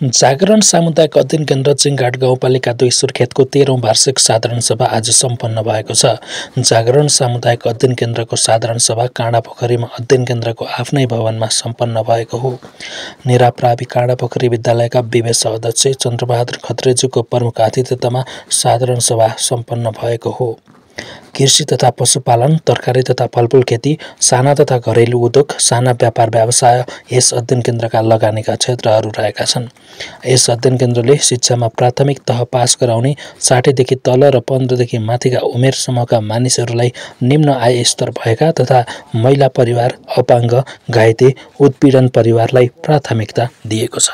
जागरण सामुदायिक अध्ययन केन्द्र चिङघाट गाउँपालिका 2 सुर्खेतको 13औं वार्षिक साधारण सभा आज सम्पन्न भएको छ। जागरण सामुदायिक अध्ययन केन्द्रको साधारण सभा काँडापोखरीमा अध्ययन केन्द्रको आफ्नै भवनमा सम्पन्न भएको हो। निराप्रावि काँडापोखरी विद्यालयका विवेश अध्यक्ष चन्द्रबहादुर खत्रेजुको प्रमुख आतिथ्यतामा साधारण सभा सम्पन्न भएको हो। कृषि तथा पशुपालन, तरकारी तथा फलफूल खेती, साना तथा घरेलु उद्योग, साना व्यापार व्यवसाय यस अध्ययन केन्द्रका लगानीका क्षेत्रहरू रहेका छन्। यस अध्ययन केन्द्रले शिक्षामा प्राथमिक तह पास गराउने 60 देखि तल र 15 देखि माथिका उमेर समूहका मानिसहरूलाई निम्न आय स्तर भएका तथा महिला परिवार, अपाङ्ग, घाइते, उत्पीडन परिवारलाई प्राथमिकता दिएको छ।